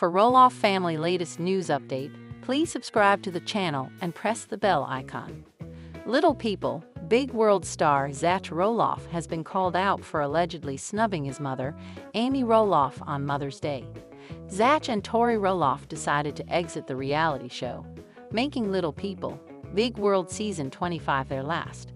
For Roloff family latest news update, please subscribe to the channel and press the bell icon. Little people, big world star Zach Roloff has been called out for allegedly snubbing his mother, Amy Roloff, on Mother's Day. Zach and Tori Roloff decided to exit the reality show, making Little People, Big World Season 25 their last.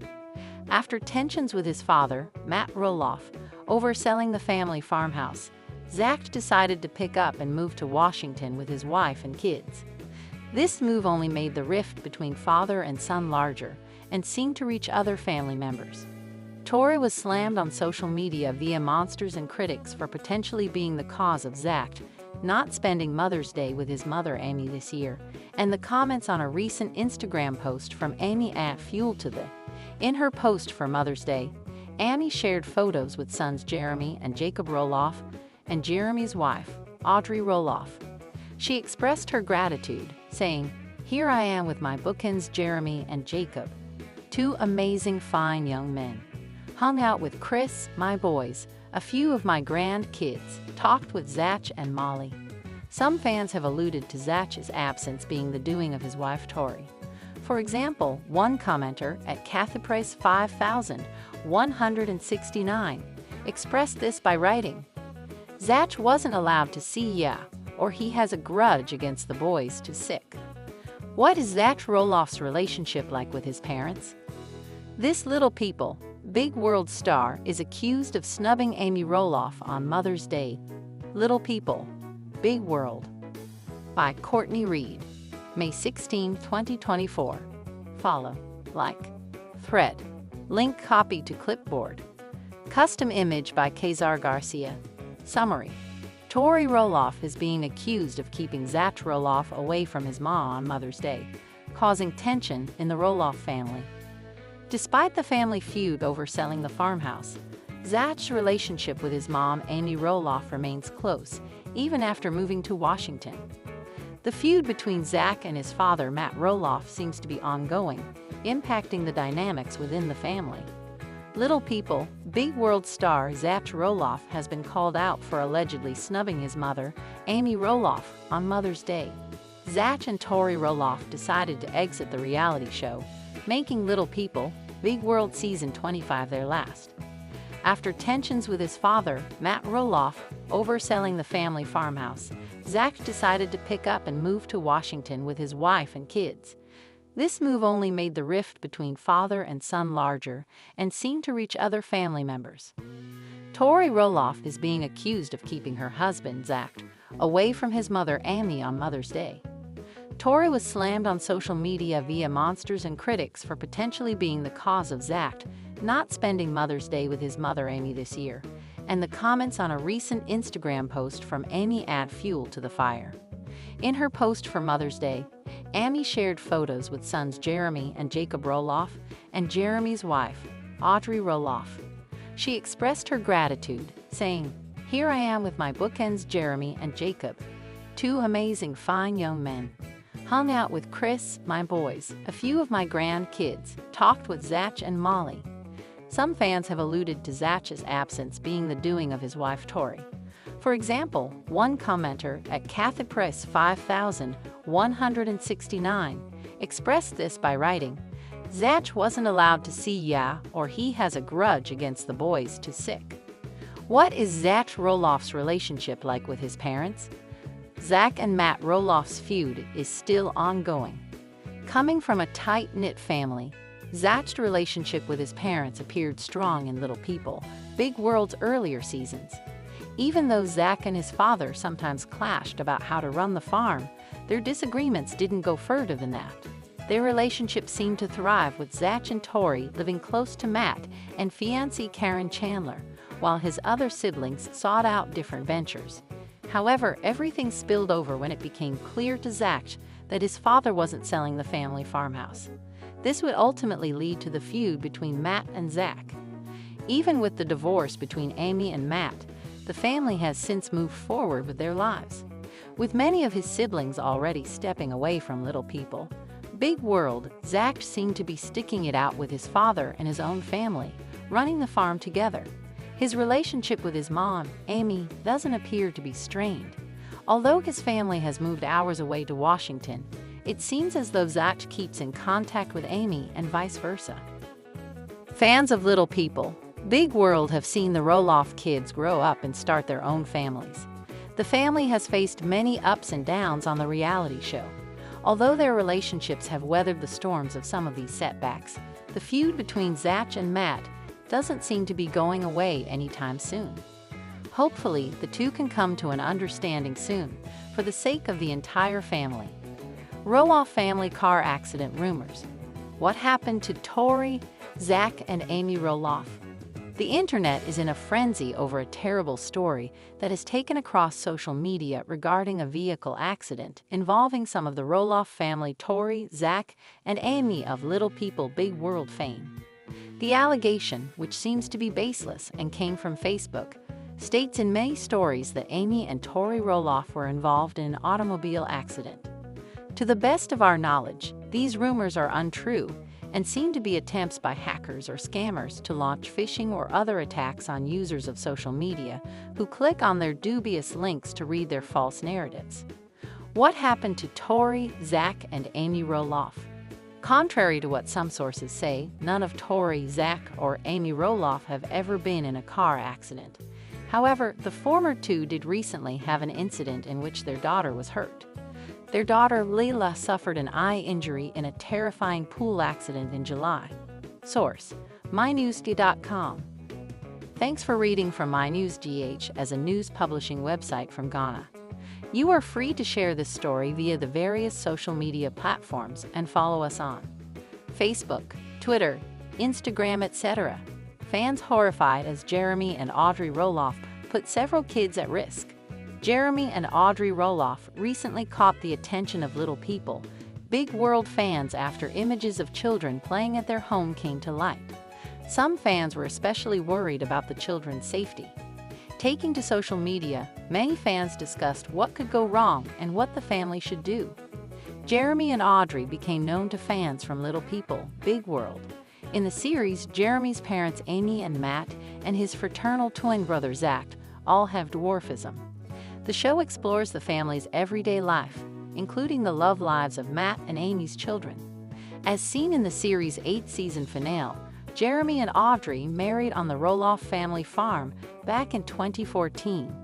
After tensions with his father, Matt Roloff, over selling the family farmhouse, Zach decided to pick up and move to Washington with his wife and kids. This move only made the rift between father and son larger and seemed to reach other family members. Tori was slammed on social media via monsters and critics for potentially being the cause of Zach not spending Mother's Day with his mother Amy this year, and the comments on a recent Instagram post from Amy add fuel to the. In her post for Mother's Day, Amy shared photos with sons Jeremy and Jacob Roloff and Jeremy's wife, Audrey Roloff. She expressed her gratitude, saying, "Here I am with my bookends Jeremy and Jacob, two amazing fine young men. Hung out with Chris, my boys, a few of my grandkids, talked with Zach and Molly." Some fans have alluded to Zach's absence being the doing of his wife Tori. For example, one commenter at kidnaps 5169 expressed this by writing, "Zach wasn't allowed to see ya, or he has a grudge against the boys too sick." What is Zach Roloff's relationship like with his parents? This Little People, Big World star is accused of snubbing Amy Roloff on Mother's Day. Little People, Big World. By Courtney Reed. May 16, 2024. Follow, like, thread. Link copy to clipboard. Custom image by Kazar Garcia. Summary. Tori Roloff is being accused of keeping Zach Roloff away from his mom on Mother's Day, causing tension in the Roloff family. Despite the family feud over selling the farmhouse, Zach's relationship with his mom, Amy Roloff, remains close, even after moving to Washington. The feud between Zach and his father, Matt Roloff, seems to be ongoing, impacting the dynamics within the family. Little People, Big World star Zach Roloff has been called out for allegedly snubbing his mother, Amy Roloff, on Mother's Day. Zach and Tori Roloff decided to exit the reality show, making Little People, Big World Season 25 their last. After tensions with his father, Matt Roloff, over selling the family farmhouse, Zach decided to pick up and move to Washington with his wife and kids. This move only made the rift between father and son larger and seemed to reach other family members. Tori Roloff is being accused of keeping her husband, Zach, away from his mother Amy on Mother's Day. Tori was slammed on social media via monsters and critics for potentially being the cause of Zach not spending Mother's Day with his mother Amy this year, and the comments on a recent Instagram post from Amy add fuel to the fire. In her post for Mother's Day, Amy shared photos with sons Jeremy and Jacob Roloff and Jeremy's wife, Audrey Roloff. She expressed her gratitude, saying, "Here I am with my bookends Jeremy and Jacob, two amazing fine young men. Hung out with Chris, my boys, a few of my grandkids, talked with Zach and Molly." Some fans have alluded to Zach's absence being the doing of his wife Tori. For example, one commenter at kidnaps 5169 expressed this by writing, "Zach wasn't allowed to see ya, or he has a grudge against the boys too sick." What is Zach Roloff's relationship like with his parents? Zach and Matt Roloff's feud is still ongoing. Coming from a tight-knit family, Zach's relationship with his parents appeared strong in Little People, Big World's earlier seasons. Even though Zach and his father sometimes clashed about how to run the farm, their disagreements didn't go further than that. Their relationship seemed to thrive with Zach and Tori living close to Matt and fiancée Karen Chandler, while his other siblings sought out different ventures. However, everything spilled over when it became clear to Zach that his father wasn't selling the family farmhouse. This would ultimately lead to the feud between Matt and Zach. Even with the divorce between Amy and Matt, the family has since moved forward with their lives. With many of his siblings already stepping away from Little People, Big World, Zach seemed to be sticking it out with his father and his own family, running the farm together. His relationship with his mom, Amy, doesn't appear to be strained. Although his family has moved hours away to Washington, it seems as though Zach keeps in contact with Amy and vice versa. Fans of Little People, Big World have seen the Roloff kids grow up and start their own families. The family has faced many ups and downs on the reality show. Although their relationships have weathered the storms of some of these setbacks, the feud between Zach and Matt doesn't seem to be going away anytime soon. Hopefully, the two can come to an understanding soon, for the sake of the entire family. Roloff family car accident rumors. What happened to Tori, Zach, and Amy Roloff? The internet is in a frenzy over a terrible story that has taken across social media regarding a vehicle accident involving some of the Roloff family, Tori, Zach, and Amy of Little People Big World fame. The allegation, which seems to be baseless and came from Facebook, states in many stories that Amy and Tori Roloff were involved in an automobile accident. To the best of our knowledge, these rumors are untrue and seem to be attempts by hackers or scammers to launch phishing or other attacks on users of social media who click on their dubious links to read their false narratives. What happened to Tori, Zach, and Amy Roloff? Contrary to what some sources say, none of Tori, Zach, or Amy Roloff have ever been in a car accident. However, the former two did recently have an incident in which their daughter was hurt. Their daughter, Leila, suffered an eye injury in a terrifying pool accident in July. Source: mynewsgh.com. Thanks for reading from mynewsgh as a news publishing website from Ghana. You are free to share this story via the various social media platforms and follow us on Facebook, Twitter, Instagram, etc. Fans horrified as Jeremy and Audrey Roloff put several kids at risk. Jeremy and Audrey Roloff recently caught the attention of Little People Big World fans after images of children playing at their home came to light. Some fans were especially worried about the children's safety. Taking to social media, many fans discussed what could go wrong and what the family should do. Jeremy and Audrey became known to fans from Little People Big World. In the series, Jeremy's parents Amy and Matt and his fraternal twin brother Zach all have dwarfism. The show explores the family's everyday life, including the love lives of Matt and Amy's children. As seen in the series' 8th-season finale, Jeremy and Audrey married on the Roloff family farm back in 2014.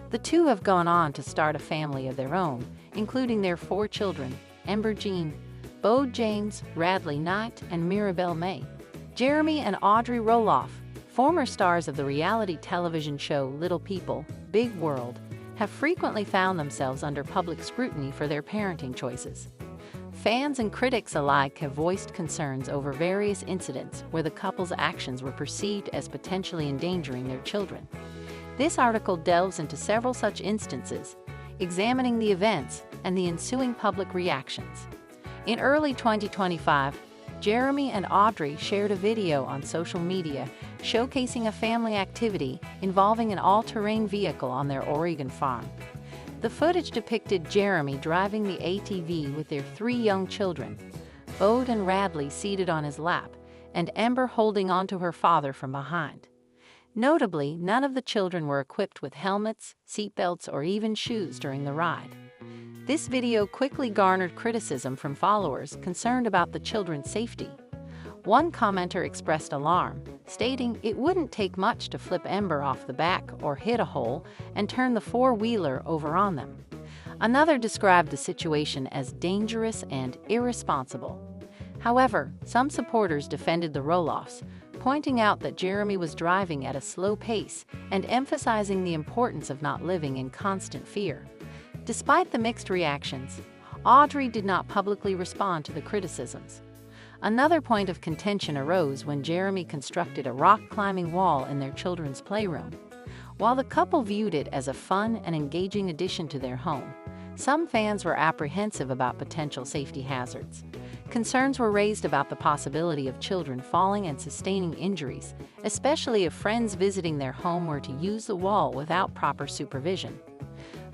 The two have gone on to start a family of their own, including their 4 children, Ember Jean, Bo James, Radley Knight, and Mirabelle May. Jeremy and Audrey Roloff, former stars of the reality television show Little People Big World, have frequently found themselves under public scrutiny for their parenting choices. Fans and critics alike have voiced concerns over various incidents where the couple's actions were perceived as potentially endangering their children. This article delves into several such instances, examining the events and the ensuing public reactions. In early 2025, Jeremy and Audrey shared a video on social media showcasing a family activity involving an all-terrain vehicle on their Oregon farm. The footage depicted Jeremy driving the ATV with their 3 young children, Bode and Radley seated on his lap, and Ember holding onto her father from behind. Notably, none of the children were equipped with helmets, seatbelts, or even shoes during the ride. This video quickly garnered criticism from followers concerned about the children's safety. One commenter expressed alarm, stating it wouldn't take much to flip Ember off the back or hit a hole and turn the 4-wheeler over on them. Another described the situation as dangerous and irresponsible. However, some supporters defended the Roloffs, pointing out that Jeremy was driving at a slow pace and emphasizing the importance of not living in constant fear. Despite the mixed reactions, Audrey did not publicly respond to the criticisms. Another point of contention arose when Jeremy constructed a rock-climbing wall in their children's playroom. While the couple viewed it as a fun and engaging addition to their home, some fans were apprehensive about potential safety hazards. Concerns were raised about the possibility of children falling and sustaining injuries, especially if friends visiting their home were to use the wall without proper supervision.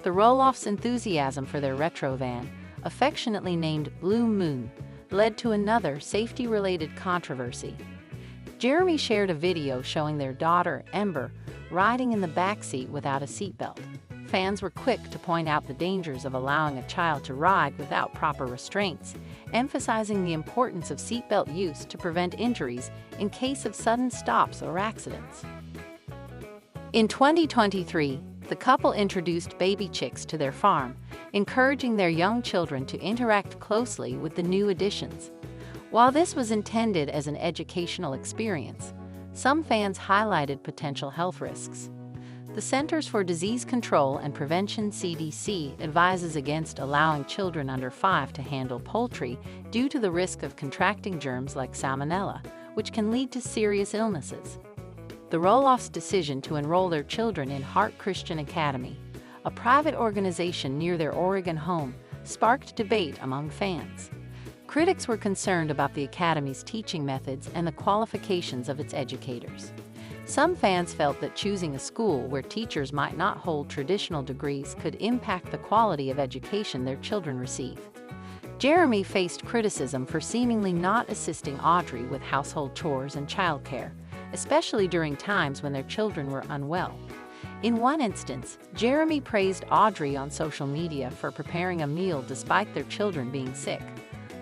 The Roloffs' enthusiasm for their retro van, affectionately named Blue Moon, led to another safety-related controversy. Jeremy shared a video showing their daughter, Ember, riding in the backseat without a seatbelt. fans were quick to point out the dangers of allowing a child to ride without proper restraints, emphasizing the importance of seatbelt use to prevent injuries in case of sudden stops or accidents. In 2023, the couple introduced baby chicks to their farm, encouraging their young children to interact closely with the new additions. While this was intended as an educational experience, some fans highlighted potential health risks. The Centers for Disease Control and Prevention (CDC) advises against allowing children under 5 to handle poultry due to the risk of contracting germs like salmonella, which can lead to serious illnesses. The Roloff's decision to enroll their children in Heart Christian Academy, a private organization near their Oregon home, sparked debate among fans. Critics were concerned about the academy's teaching methods and the qualifications of its educators. Some fans felt that choosing a school where teachers might not hold traditional degrees could impact the quality of education their children receive. Jeremy faced criticism for seemingly not assisting Audrey with household chores and childcare, especially during times when their children were unwell. In one instance, Jeremy praised Audrey on social media for preparing a meal despite their children being sick,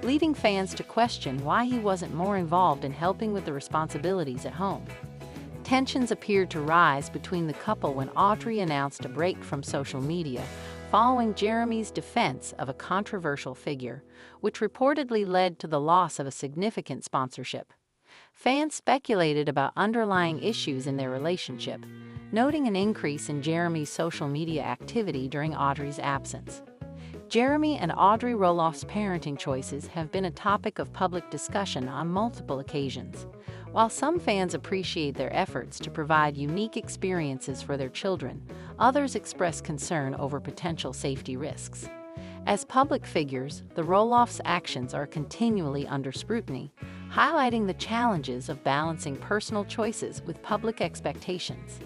leading fans to question why he wasn't more involved in helping with the responsibilities at home. Tensions appeared to rise between the couple when Audrey announced a break from social media following Jeremy's defense of a controversial figure, which reportedly led to the loss of a significant sponsorship. Fans speculated about underlying issues in their relationship, noting an increase in Jeremy's social media activity during Audrey's absence. Jeremy and Audrey Roloff's parenting choices have been a topic of public discussion on multiple occasions. While some fans appreciate their efforts to provide unique experiences for their children, others express concern over potential safety risks. As public figures, the Roloffs' actions are continually under scrutiny, highlighting the challenges of balancing personal choices with public expectations.